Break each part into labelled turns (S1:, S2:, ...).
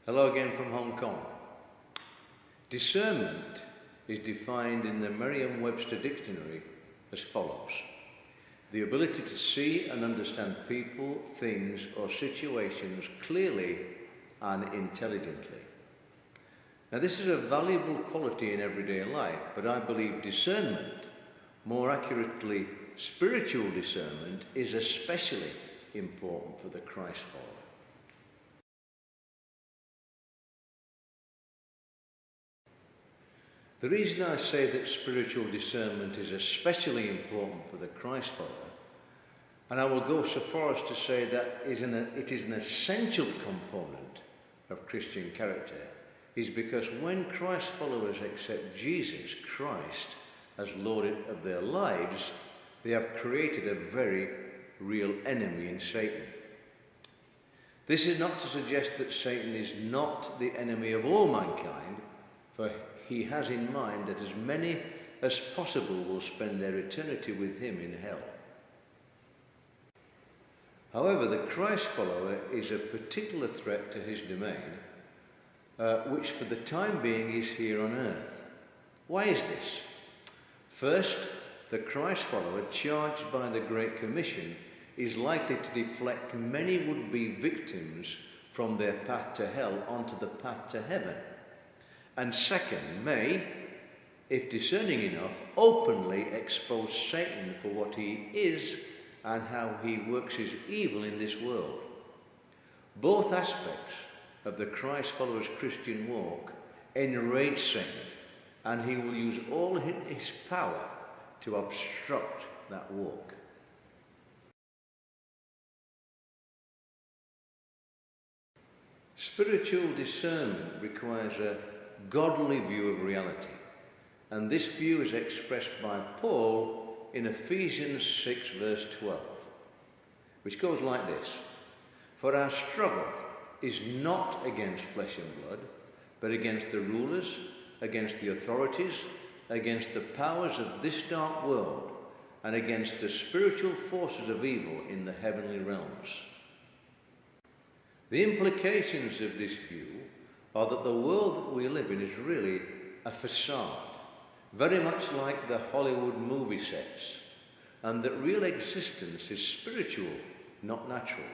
S1: Hello again from Hong Kong. Discernment is defined in the Merriam-Webster dictionary as follows: the ability to see and understand people, things, or situations clearly and intelligently. Now, this is a valuable quality in everyday life, but I believe discernment, more accurately spiritual discernment, is especially important for the Christ follower. The reason I say that spiritual discernment is especially important for the Christ follower, and I will go so far as to say that it is an essential component of Christian character, is because when Christ followers accept Jesus Christ as Lord of their lives, they have created a very real enemy in Satan. This is not to suggest that Satan is not the enemy of all mankind, for he has in mind that as many as possible will spend their eternity with him in hell. However, the Christ follower is a particular threat to his domain, which for the time being is here on earth. Why is this? First, the Christ follower charged by the Great Commission is likely to deflect many would-be victims from their path to hell onto the path to heaven. And second, may, if discerning enough, openly expose Satan for what he is and how he works his evil in this world. Both aspects of the Christ follower's Christian walk enrage Satan, and he will use all his power to obstruct that walk. Spiritual discernment requires a godly view of reality, and this view is expressed by Paul in Ephesians 6 verse 12, which goes like this: "For our struggle is not against flesh and blood, but against the rulers, against the authorities, against the powers of this dark world, and against the spiritual forces of evil in the heavenly realms." The implications of this view are that the world that we live in is really a facade, very much like the Hollywood movie sets, and that real existence is spiritual, not natural.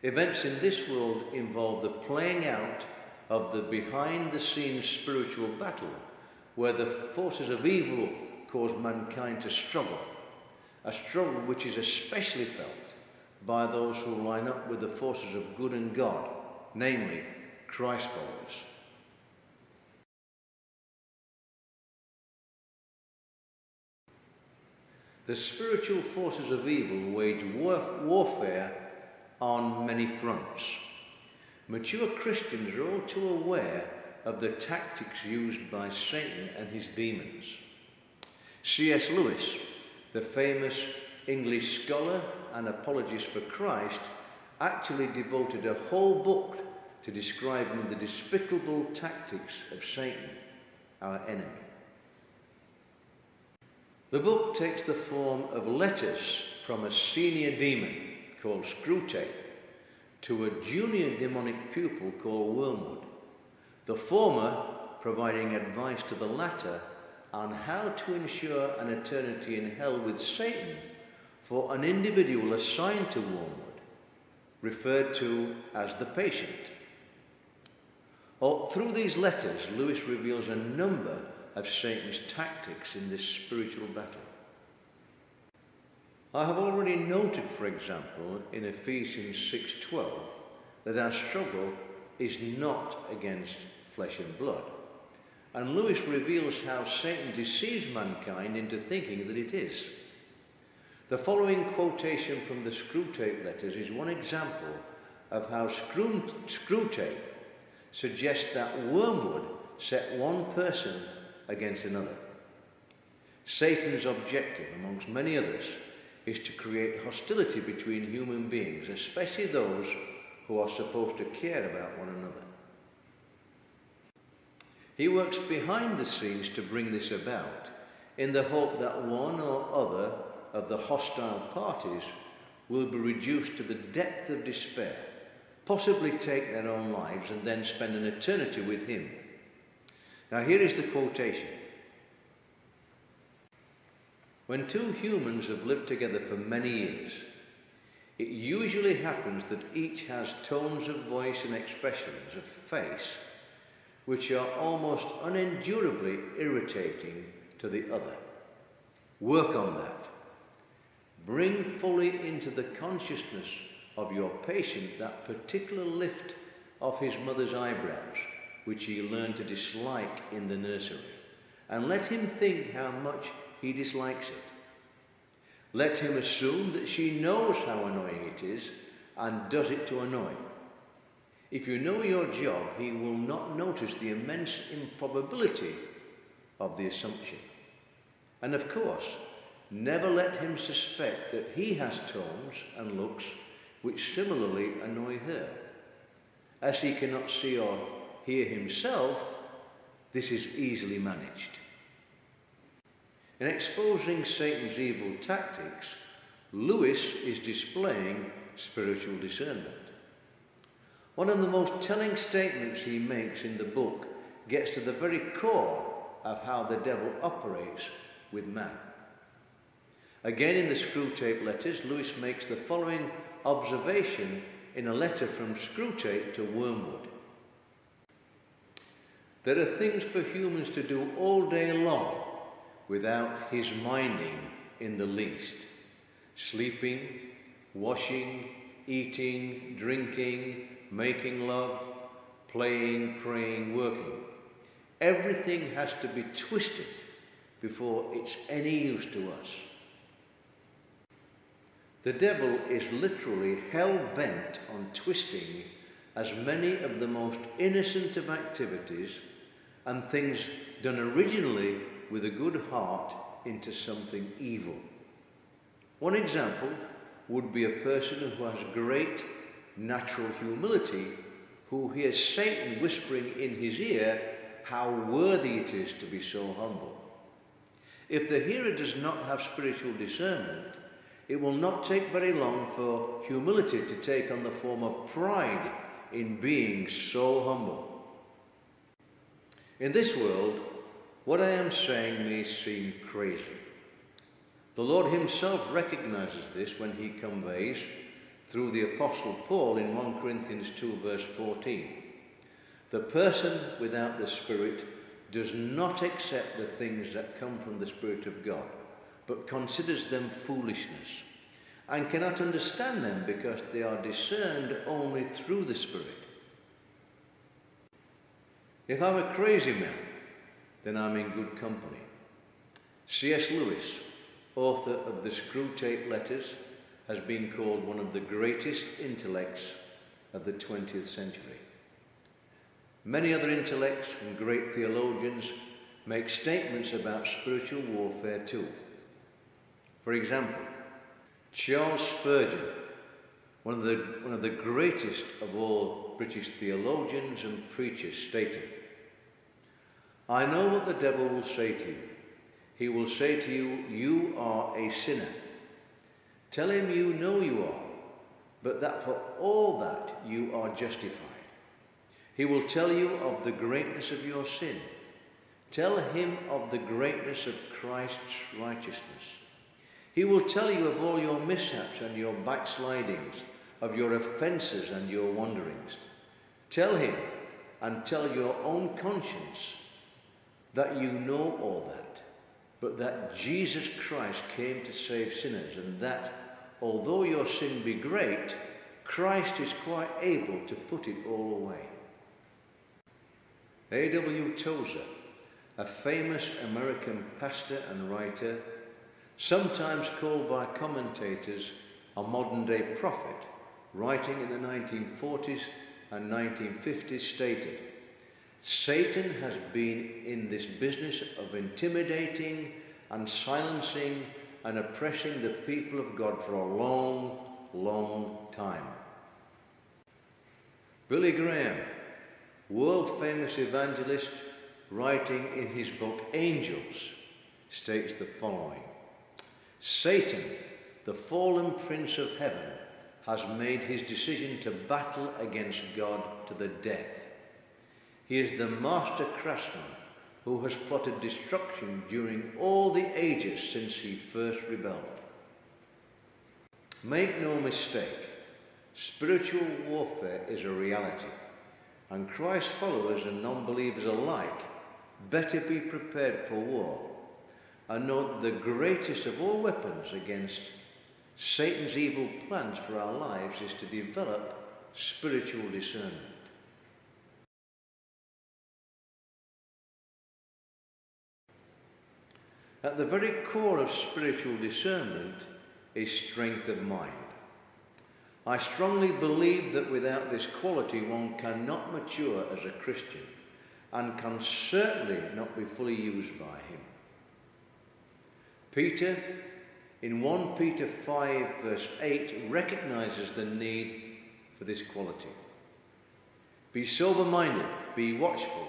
S1: Events in this world involve the playing out of the behind-the-scenes spiritual battle, where the forces of evil cause mankind to struggle, a struggle which is especially felt by those who line up with the forces of good and God, namely Christ followers. The spiritual forces of evil wage warfare on many fronts. Mature Christians are all too aware of the tactics used by Satan and his demons. C.S. Lewis, the famous English scholar and apologist for Christ, actually devoted a whole book to describing the despicable tactics of Satan, our enemy. The book takes the form of letters from a senior demon called Screwtape to a junior demonic pupil called Wormwood, the former providing advice to the latter on how to ensure an eternity in hell with Satan for an individual assigned to Wormwood, referred to as the patient. Through these letters, Lewis reveals a number of Satan's tactics in this spiritual battle. I have already noted, for example, in Ephesians 6:12, that our struggle is not against flesh and blood. And Lewis reveals how Satan deceives mankind into thinking that it is. The following quotation from the Screwtape letters is one example of how Screwtape suggests that Wormwood set one person against another. Satan's objective, amongst many others, is to create hostility between human beings, especially those who are supposed to care about one another. He works behind the scenes to bring this about, in the hope that one or other of the hostile parties will be reduced to the depth of despair, possibly take their own lives and then spend an eternity with him. Now here is the quotation. When two humans have lived together for many years, it usually happens that each has tones of voice and expressions of face which are almost unendurably irritating to the other. Work on that. Bring fully into the consciousness of your patient that particular lift of his mother's eyebrows, which he learned to dislike in the nursery, and let him think how much he dislikes it. Let him assume that she knows how annoying it is and does it to annoy. If you know your job, he will not notice the immense improbability of the assumption. And of course, never let him suspect that he has tones and looks which similarly annoy her. As he cannot see or hear himself, this is easily managed. In exposing Satan's evil tactics, Lewis is displaying spiritual discernment. One of the most telling statements he makes in the book gets to the very core of how the devil operates with man. Again, in the Screwtape Letters, Lewis makes the following observation in a letter from Screwtape to Wormwood. There are things for humans to do all day long without his minding in the least. Sleeping, washing, eating, drinking, making love, playing, praying, working. Everything has to be twisted before it's any use to us. The devil is literally hell-bent on twisting as many of the most innocent of activities and things done originally with a good heart into something evil. One example would be a person who has great natural humility, who hears Satan whispering in his ear how worthy it is to be so humble. If the hearer does not have spiritual discernment, it will not take very long for humility to take on the form of pride in being so humble. In this world, what I am saying may seem crazy. The Lord himself recognizes this when he conveys, through the Apostle Paul in 1 Corinthians 2 verse 14, the person without the Spirit does not accept the things that come from the Spirit of God, but considers them foolishness, and cannot understand them because they are discerned only through the Spirit. If I'm a crazy man, then I'm in good company. C.S. Lewis, author of the Screwtape Letters, has been called one of the greatest intellects of the 20th century. Many other intellects and great theologians make statements about spiritual warfare too. For example, Charles Spurgeon, one of the greatest of all British theologians and preachers, stated, "I know what the devil will say to you. He will say to you, you are a sinner. Tell him you know you are, but that for all that you are justified. He will tell you of the greatness of your sin. Tell him of the greatness of Christ's righteousness. He will tell you of all your mishaps and your backslidings, of your offences and your wanderings. Tell him and tell your own conscience that you know all that, but that Jesus Christ came to save sinners, and that, although your sin be great, Christ is quite able to put it all away." A.W. Tozer, a famous American pastor and writer, sometimes called by commentators a modern-day prophet, writing in the 1940s and 1950s, stated, "Satan has been in this business of intimidating and silencing and oppressing the people of God for a long, long time." Billy Graham, world-famous evangelist, writing in his book Angels, states the following: "Satan, the fallen prince of heaven, has made his decision to battle against God to the death. He is the master craftsman who has plotted destruction during all the ages since he first rebelled. Make no mistake, spiritual warfare is a reality, and Christ's followers and non-believers alike better be prepared for war and know that the greatest of all weapons against Satan's evil plans for our lives is to develop spiritual discernment. At the very core of spiritual discernment is strength of mind. I strongly believe that without this quality one cannot mature as a Christian and can certainly not be fully used by him. Peter, in 1 Peter 5 verse 8, recognizes the need for this quality. Be sober-minded, be watchful.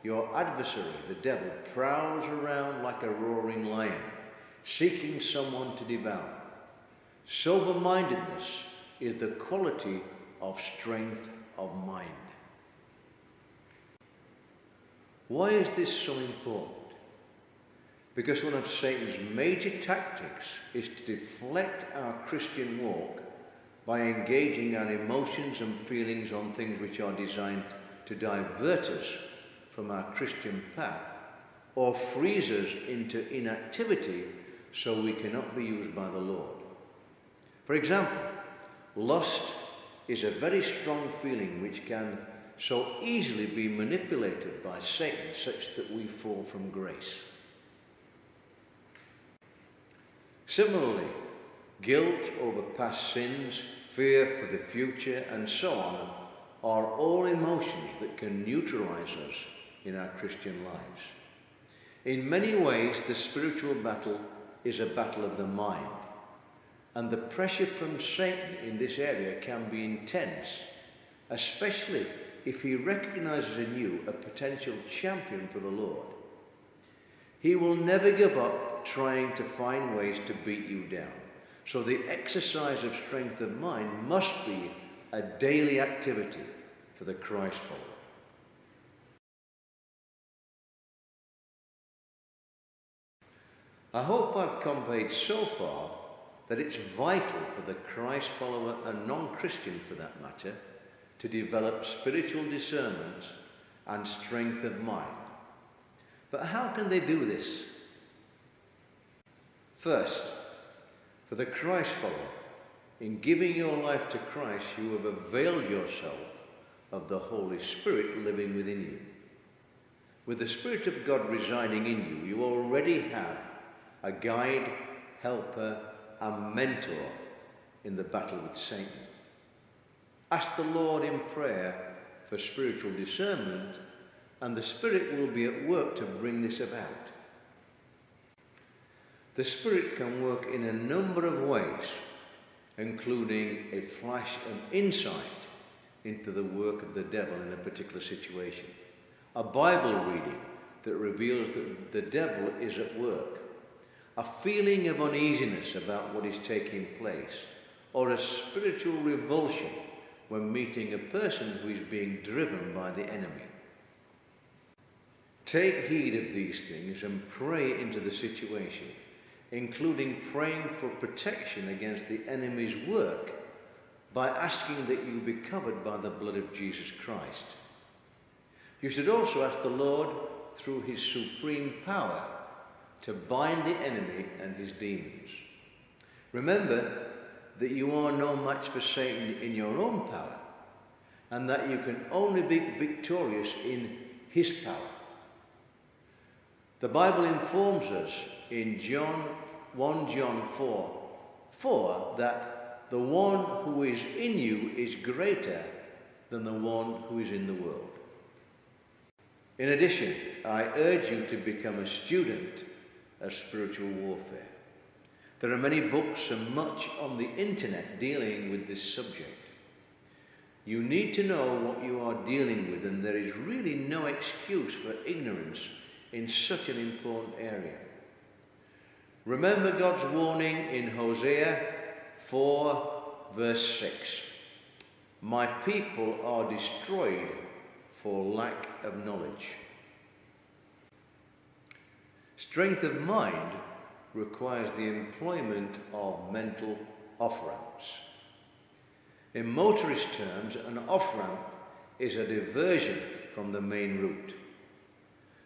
S1: Your adversary, the devil, prowls around like a roaring lion, seeking someone to devour. Sober-mindedness is the quality of strength of mind. Why is this so important? Because one of Satan's major tactics is to deflect our Christian walk by engaging our emotions and feelings on things which are designed to divert us from our Christian path or freeze us into inactivity so we cannot be used by the Lord. For example, lust is a very strong feeling which can so easily be manipulated by Satan such that we fall from grace. Similarly, guilt over past sins, fear for the future, and so on are all emotions that can neutralize us in our Christian lives. In many ways, the spiritual battle is a battle of the mind, and the pressure from Satan in this area can be intense, especially if he recognizes in you a potential champion for the Lord. He will never give up trying to find ways to beat you down. So the exercise of strength of mind must be a daily activity for the Christ follower. I hope I've conveyed so far that it's vital for the Christ follower and non-Christian for that matter to develop spiritual discernment and strength of mind. But how can they do this? First, for the Christ follower, in giving your life to Christ, you have availed yourself of the Holy Spirit living within you. With the Spirit of God residing in you, you already have a guide, helper, and mentor in the battle with Satan. Ask the Lord in prayer for spiritual discernment, and the Spirit will be at work to bring this about. The Spirit can work in a number of ways, including a flash of insight into the work of the devil in a particular situation, a Bible reading that reveals that the devil is at work, a feeling of uneasiness about what is taking place, or a spiritual revulsion when meeting a person who is being driven by the enemy. Take heed of these things and pray into the situation, including praying for protection against the enemy's work by asking that you be covered by the blood of Jesus Christ. You should also ask the Lord, through his supreme power, to bind the enemy and his demons. Remember that you are no match for Satan in your own power, and that you can only be victorious in his power. The Bible informs us in 1 John 4 that the one who is in you is greater than the one who is in the world. In addition, I urge you to become a student of spiritual warfare. There are many books and much on the internet dealing with this subject. You need to know what you are dealing with, and there is really no excuse for ignorance in such an important area. Remember God's warning in Hosea 4 verse 6. My people are destroyed for lack of knowledge. Strength of mind requires the employment of mental off-ramps. In motorist terms, an off-ramp is a diversion from the main route.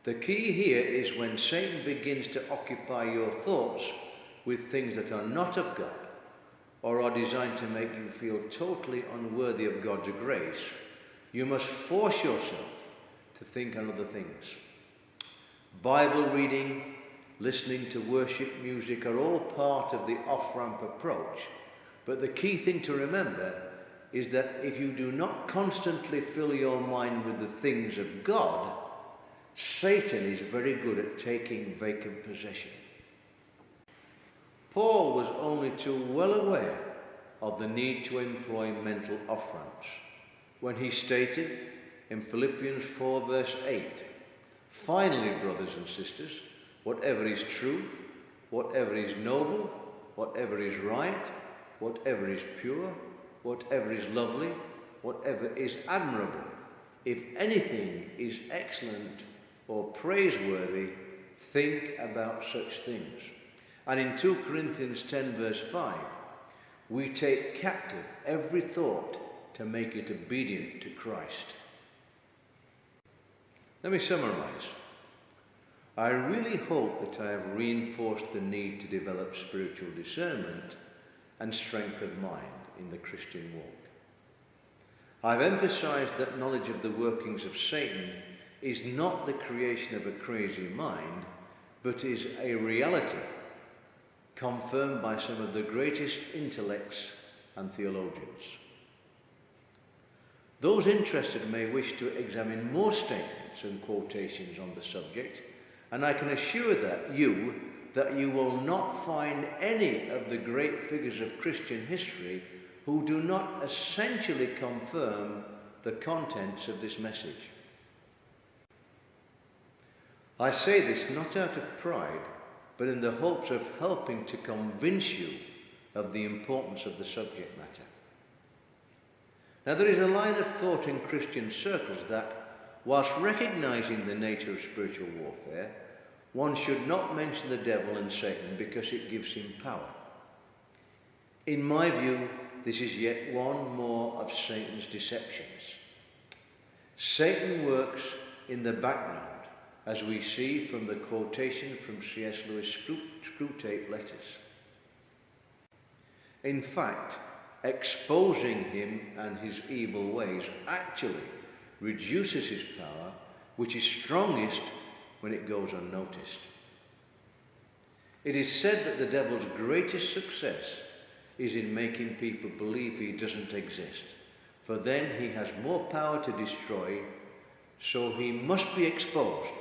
S1: The key here is when Satan begins to occupy your thoughts with things that are not of God or are designed to make you feel totally unworthy of God's grace, you must force yourself to think on other things. Bible reading, listening to worship music are all part of the off-ramp approach, but the key thing to remember is that if you do not constantly fill your mind with the things of God, Satan is very good at taking vacant possession. Paul was only too well aware of the need to employ mental off-ramps when he stated in Philippians 4 verse 8, "Finally, brothers and sisters, whatever is true, whatever is noble, whatever is right, whatever is pure, whatever is lovely, whatever is admirable, if anything is excellent or praiseworthy, think about such things." And in 2 Corinthians 10 verse 5, we take captive every thought to make it obedient to Christ. Let me summarize. I really hope that I have reinforced the need to develop spiritual discernment and strength of mind in the Christian walk. I've emphasized that knowledge of the workings of Satan is not the creation of a crazy mind, but is a reality confirmed by some of the greatest intellects and theologians. Those interested may wish to examine more statements and quotations on the subject, and I can assure that you will not find any of the great figures of Christian history who do not essentially confirm the contents of this message. I say this not out of pride, but in the hopes of helping to convince you of the importance of the subject matter. Now, there is a line of thought in Christian circles that, whilst recognizing the nature of spiritual warfare, one should not mention the devil and Satan because it gives him power. In my view, this is yet one more of Satan's deceptions. Satan works in the background, as we see from the quotation from C.S. Lewis' Screwtape Letters. In fact, exposing him and his evil ways actually reduces his power, which is strongest when it goes unnoticed. It is said that the devil's greatest success is in making people believe he doesn't exist, for then he has more power to destroy, so he must be exposed.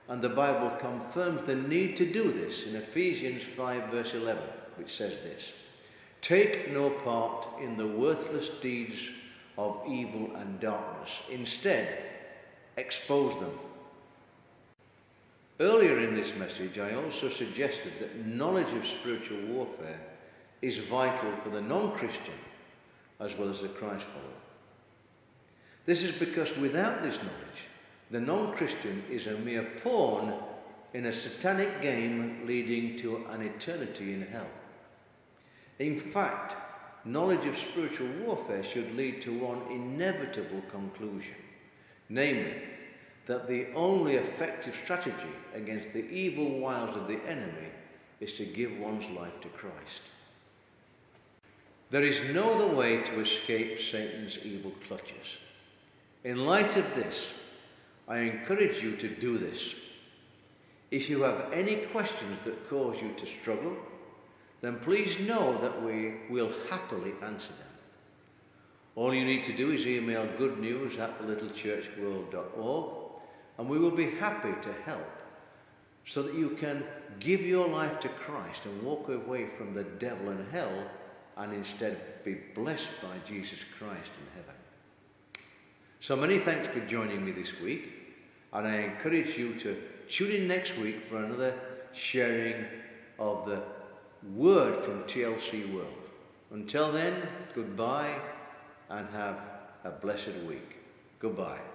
S1: And the Bible confirms the need to do this in Ephesians 5 verse 11, which says this: "Take no part in the worthless deeds of evil and darkness. Instead, expose them." Earlier in this message, I also suggested that knowledge of spiritual warfare is vital for the non-Christian as well as the Christ follower. This is because without this knowledge, the non-Christian is a mere pawn in a satanic game leading to an eternity in hell. In fact, knowledge of spiritual warfare should lead to one inevitable conclusion, namely, that the only effective strategy against the evil wiles of the enemy is to give one's life to Christ. There is no other way to escape Satan's evil clutches. In light of this, I encourage you to do this. If you have any questions that cause you to struggle, then please know that we will happily answer them. All you need to do is email goodnews@thelittlecHurchworld.org, and we will be happy to help so that you can give your life to Christ and walk away from the devil and hell and instead be blessed by Jesus Christ in heaven. So many thanks for joining me this week, and I encourage you to tune in next week for another sharing of the word from TLC World. Until then, goodbye and have a blessed week. Goodbye.